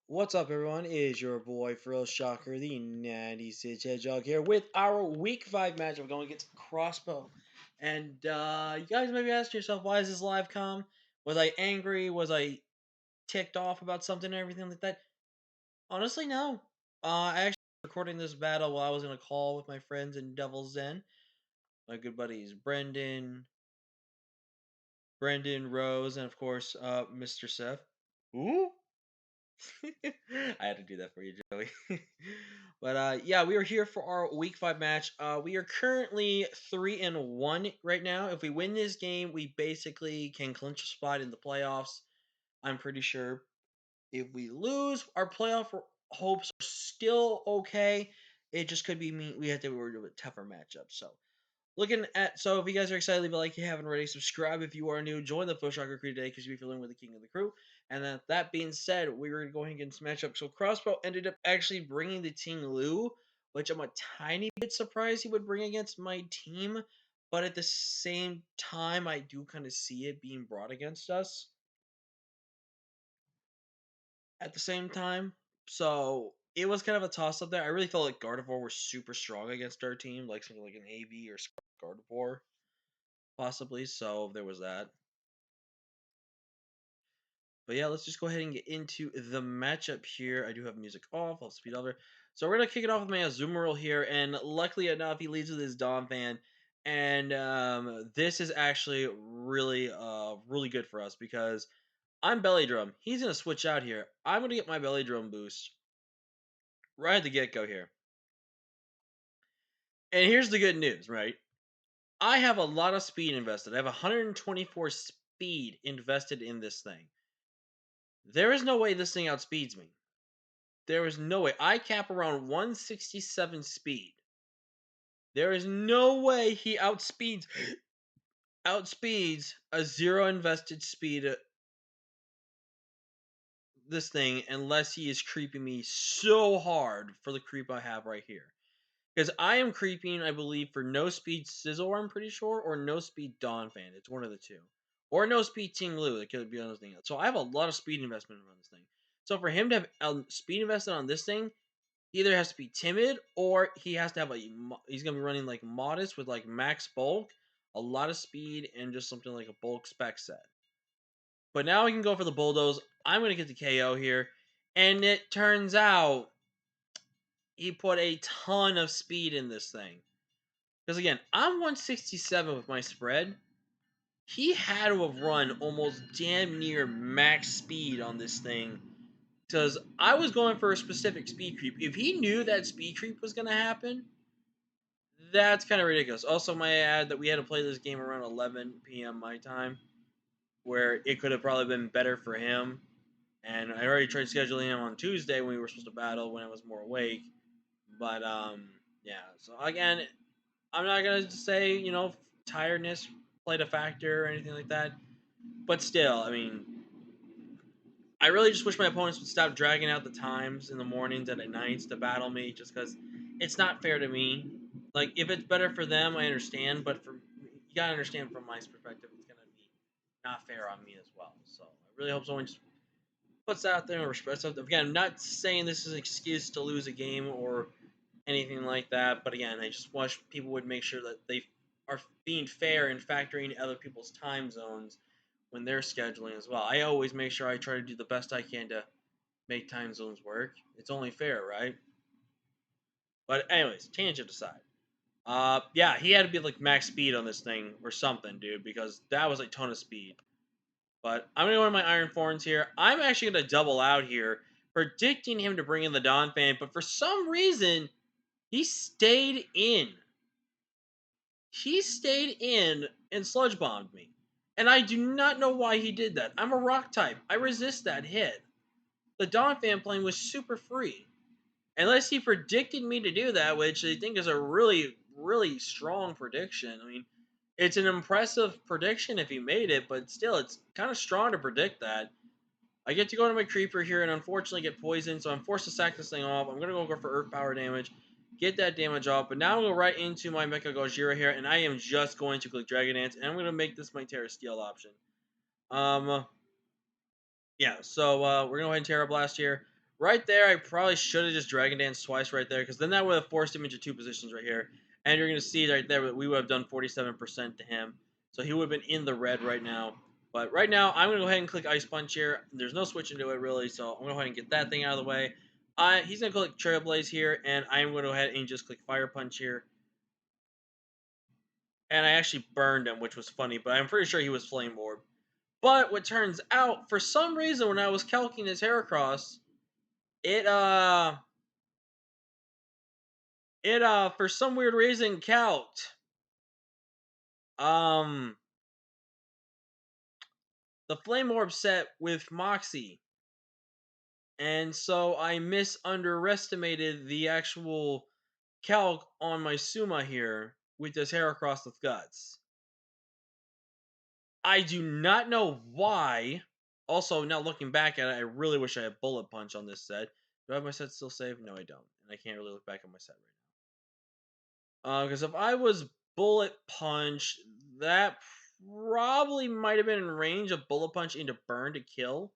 What's up, everyone? It is your boy, Frill Shocker, the 96 Hedgehog here with our Week 5 matchup going against Crossbow. And you guys may be asking yourself, why is this live com? Was I angry? Was I ticked off about something and everything like that? Honestly, no. I actually was recording this battle while I was in a call with my friends in Devil's Den. My good buddies Brendan, Rose, and of course, Mr. Seth. Ooh. I had to do that for you, Joey. But yeah, we are here for our week 5 match. We are currently 3-1 right now. If we win this game, we basically can clinch a spot in the playoffs. I'm pretty sure. If we lose, our playoff hopes are still okay. It just could be we have to worry with a tougher matchup. So if you guys are excited, leave a like if you haven't already. Subscribe if you are new. Join the Full Shocker crew today because you'll be feeling with the king of the crew. And then that being said, we were going against matchup. So Crossbow ended up actually bringing the Team Lu, which I'm a tiny bit surprised he would bring against my team. But at the same time, I do kind of see it being brought against us. At the same time, so it was kind of a toss up there. I really felt like Gardevoir were super strong against our team, like something like an AV or Gardevoir possibly. So there was that. But yeah, let's just go ahead and get into the matchup here. I do have music off. I'll speed over. So we're gonna kick it off with my Azumarill here, and luckily enough, he leads with his Fan, and this is actually really good for us because I'm Belly Drum. He's gonna switch out here. I'm gonna get my Belly Drum boost right at the get go here. And here's the good news, right? I have a lot of speed invested. I have 124 speed invested in this thing. There is no way this thing outspeeds me. There is no way. I cap around 167 speed. There is no way he outspeeds a zero invested speed this thing unless he is creeping me so hard for the creep I have right here. Because I am creeping, I believe, for no speed Sizzle, I'm pretty sure, or no speed Fan. It's one of the two. Or no speed Team Lu. It could be on this thing. So I have a lot of speed investment on this thing. So for him to have speed invested on this thing, he either has to be timid or he has to have he's gonna be running like modest with like max bulk, a lot of speed, and just something like a bulk spec set. But now we can go for the bulldoze. I'm gonna get the KO here, and it turns out he put a ton of speed in this thing. Because again, I'm 167 with my spread. He had to have run almost damn near max speed on this thing because I was going for a specific speed creep. If he knew that speed creep was going to happen, that's kind of ridiculous. Also, my add that we had to play this game around 11 p.m. my time, where it could have probably been better for him. And I already tried scheduling him on Tuesday when we were supposed to battle when I was more awake. But yeah. So again, I'm not gonna say tiredness played a factor or anything like that. But still, I mean, I really just wish my opponents would stop dragging out the times in the mornings and at nights to battle me, just because it's not fair to me. Like, if it's better for them, I understand, but you gotta understand from my perspective, it's gonna be not fair on me as well. So I really hope someone just puts that out there and respects it. Again, I'm not saying this is an excuse to lose a game or anything like that, but again, I just wish people would make sure that they are being fair and factoring other people's time zones when they're scheduling as well. I always make sure I try to do the best I can to make time zones work. It's only fair, right? But anyways, tangent aside. Yeah, he had to be like max speed on this thing or something, dude, because that was a ton of speed. But I'm gonna go to my Iron Thorns here. I'm actually gonna double out here, predicting him to bring in the Fan, but for some reason, he stayed in. He stayed in and sludge bombed me. And I do not know why he did that. I'm a rock type. I resist that hit. The Fan plane was super free. Unless he predicted me to do that, which I think is a really strong prediction. I mean, it's an impressive prediction if he made it, but still, it's kind of strong to predict that. I get to go to my creeper here and unfortunately get poisoned, so I'm forced to sack this thing off. I'm going to go for earth power damage, get that damage off, but now I'm going to go right into my Mecha Gojira here, and I am just going to click Dragon Dance, and I'm going to make this my Terra Steel option. Yeah, so we're going to go ahead and Terra Blast here. Right there, I probably should have just Dragon Dance twice right there, because then that would have forced him into two positions right here. And you're going to see right there that we would have done 47% to him. So he would have been in the red right now. But right now, I'm going to go ahead and click Ice Punch here. There's no switch into it, really, so I'm going to go ahead and get that thing out of the way. He's going to click Trailblaze here, and I'm going to go ahead and just click Fire Punch here. And I actually burned him, which was funny, but I'm pretty sure he was Flame Orb. But what turns out, for some reason, when I was calcing his Heracross, it, for some weird reason, calced, um, the Flame Orb set with Moxie. And so I misunderestimated the actual calc on my Suma here with this Heracross with Guts. I do not know why. Also, now looking back at it, I really wish I had Bullet Punch on this set. Do I have my set still saved? No, I don't. And I can't really look back at my set right now. Because if I was Bullet Punch, that probably might have been in range of Bullet Punch into Burn to kill.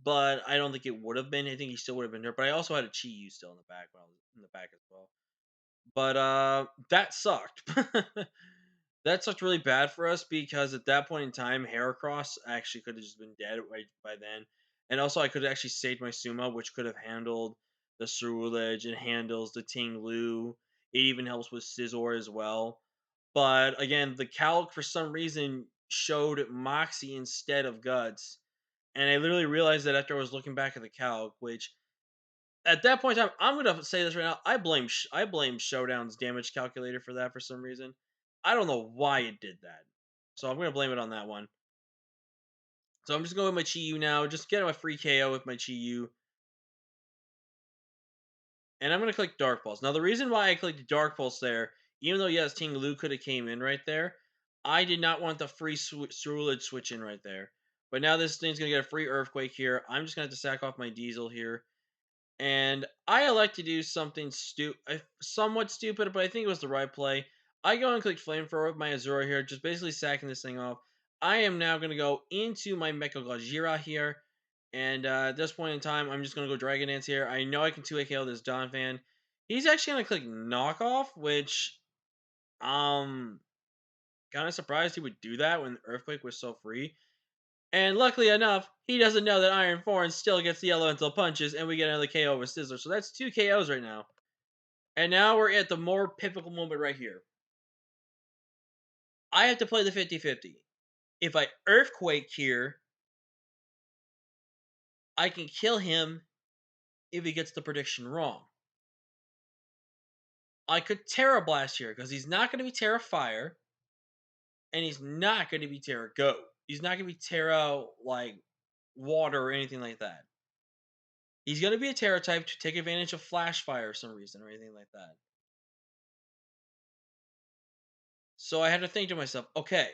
But I don't think it would have been. I think he still would have been there. But I also had a Chi Yu still in the back when I was in the back as well. But that sucked. That sucked really bad for us because at that point in time, Heracross actually could have just been dead right by then. And also, I could have actually saved my Suma, which could have handled the Ceruledge. It handles the Ting Lu. It even helps with Scizor as well. But again, the Calc for some reason showed Moxie instead of Guts. And I literally realized that after I was looking back at the Calc, which at that point in time, I'm gonna say this right now. I blame Showdown's damage calculator for that for some reason. I don't know why it did that, so I'm gonna blame it on that one. So I'm just going with my Chi Yu now, just getting my free KO with my Chi Yu, and I'm gonna click Dark Pulse. Now the reason why I clicked Dark Pulse there, even though yes, Ting Lu could have came in right there, I did not want the free Ceruledge switch in right there. But now this thing's gonna get a free Earthquake here. I'm just gonna have to sack off my Diesel here. And I like to do something somewhat stupid, but I think it was the right play. I go and click Flamethrower with my Azura here, just basically sacking this thing off. I am now going to go into my Mecha Gojira here. And at this point in time, I'm just going to go Dragon Dance here. I know I can 2 KO this Donphan. He's actually going to click Knockoff, which, kind of surprised he would do that when Earthquake was so free. And luckily enough, he doesn't know that Iron Form still gets the elemental punches, and we get another KO with Sizzler. So that's 2 KOs right now. And now we're at the more pivotal moment right here. I have to play the 50-50. If I Earthquake here, I can kill him if he gets the prediction wrong. I could Terra Blast here, because he's not going to be Terra Fire, and he's not going to be Terra Go. He's not going to be Terra, like, Water or anything like that. He's going to be a Terra type to take advantage of Flash Fire for some reason or anything like that. So I had to think to myself, okay,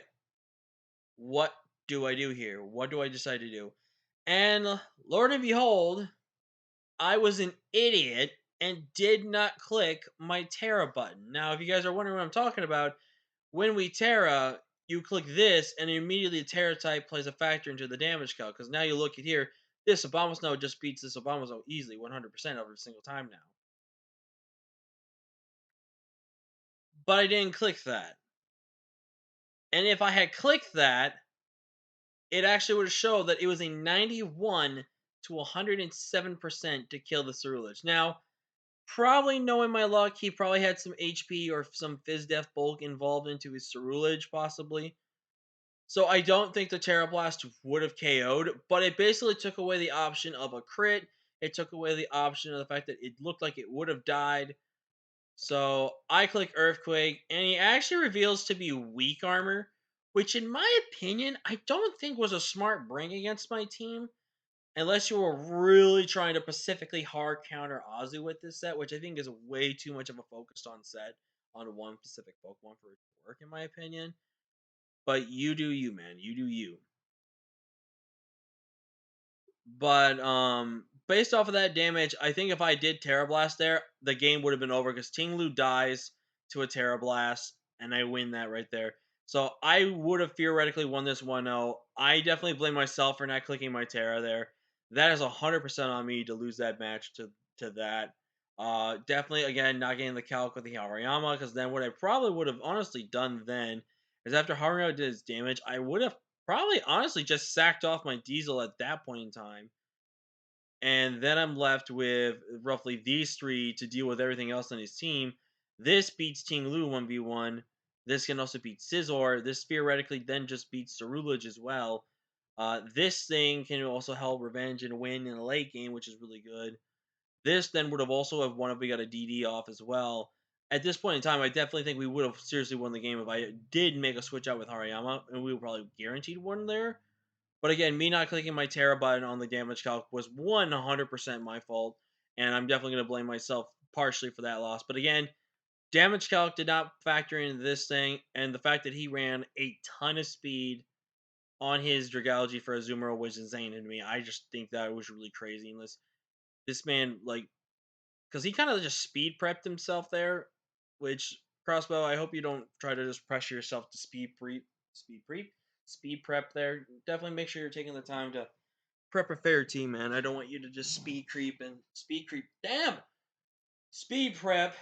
what do I do here? What do I decide to do? And Lord and behold, I was an idiot and did not click my Terra button. Now, if you guys are wondering what I'm talking about, when we Terra, you click this, and immediately the Terra type plays a factor into the damage calc. Because now you look at here, this Abomasnow just beats this Abomasnow easily, 100% every single time now. But I didn't click that. And if I had clicked that, it actually would show that it was a 91 to 107% to kill the Ceruledge. Now, probably knowing my luck, he probably had some HP or some Fizz Death Bulk involved into his Ceruledge, possibly. So I don't think the Terra Blast would have KO'd, but it basically took away the option of a crit. It took away the option of the fact that it looked like it would have died. So I click Earthquake, and he actually reveals to be weak armor, which in my opinion, I don't think was a smart bring against my team. Unless you were really trying to specifically hard counter Azu with this set, which I think is way too much of a focused on set on one specific Pokemon for it to work, in my opinion. But you do you, man. You do you. But based off of that damage, I think if I did Terra Blast there, the game would have been over because Ting Lu dies to a Terra Blast, and I win that right there. So I would have theoretically won this 1-0. I definitely blame myself for not clicking my Terra there. that is 100% on me to lose that match to that. Definitely again not getting the calc with the Hariyama, because then what I probably would have honestly done then is after Hariyama did his damage, I would have probably honestly just sacked off my Diesel at that point in time, and then I'm left with roughly these three to deal with everything else on his team. This beats Ting Lu 1v1. This can also beat Scizor. This theoretically then just beats Cerulege as well. This thing can also help Revenge and win in the late game, which is really good. This then would have also have won if we got a DD off as well. At this point in time, I definitely think we would have seriously won the game if I did make a switch out with Hariyama, and we would probably guaranteed one there. But again, me not clicking my Terra button on the damage calc was 100% my fault, and I'm definitely going to blame myself partially for that loss. But again, damage calc did not factor into this thing, and the fact that he ran a ton of speed on his Dragalge for Azumarill was insane to me. I just think that was really crazy. Unless this man, like, because he kind of just speed prepped himself there, which Crossbow, I hope you don't try to just pressure yourself to speed pre, speed prep there. Definitely make sure you're taking the time to prep a fair team, man. I don't want you to just speed creep. Damn, speed prep,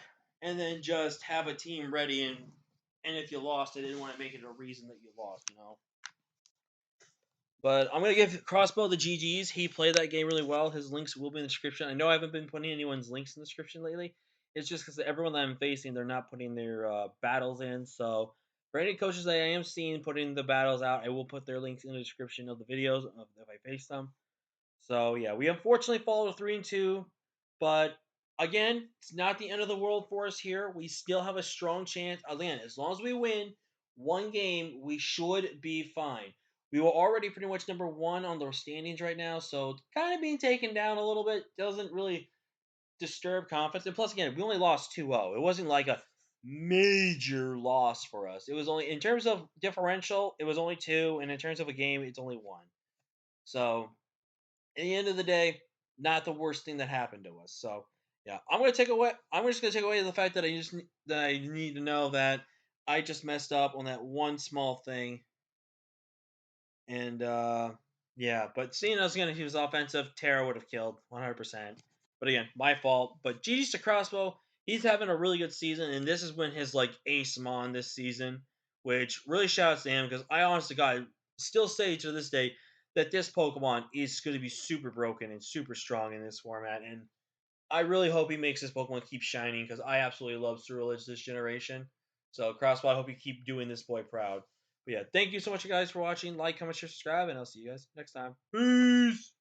and then just have a team ready and if you lost, I didn't want to make it a reason that you lost, you know. But I'm gonna give Crossbow the GGs. He played that game really well. His links will be in the description. I know I haven't been putting anyone's links in the description lately. It's just because everyone that I'm facing, they're not putting their battles in. So for any coaches that I am seeing putting the battles out, I will put their links in the description of the videos if I face them. So yeah, we unfortunately followed 3-2, but again, it's not the end of the world for us here. We still have a strong chance. Again, as long as we win one game, we should be fine. We were already pretty much number one on the standings right now, so kind of being taken down a little bit doesn't really disturb confidence. And plus, again, we only lost 2-0. It wasn't like a major loss for us. It was only in terms of differential, it was only two, and in terms of a game, it's only one. So at the end of the day, not the worst thing that happened to us. So yeah, I'm gonna take away. I'm just gonna take away the fact that I need to know that I just messed up on that one small thing, and yeah. But seeing us gonna he was offensive, Terra would have killed 100%. But again, my fault. But GG's to Crossbow. He's having a really good season, and this is when his like ace mon this season, which really shouts to him because I honestly God still say to this day that this Pokemon is going to be super broken and super strong in this format, and I really hope he makes this Pokemon keep shining because I absolutely love Cerulege this generation. So Crossbow, I hope you keep doing this boy proud. But yeah, thank you so much, you guys, for watching. Like, comment, share, subscribe, and I'll see you guys next time. Peace.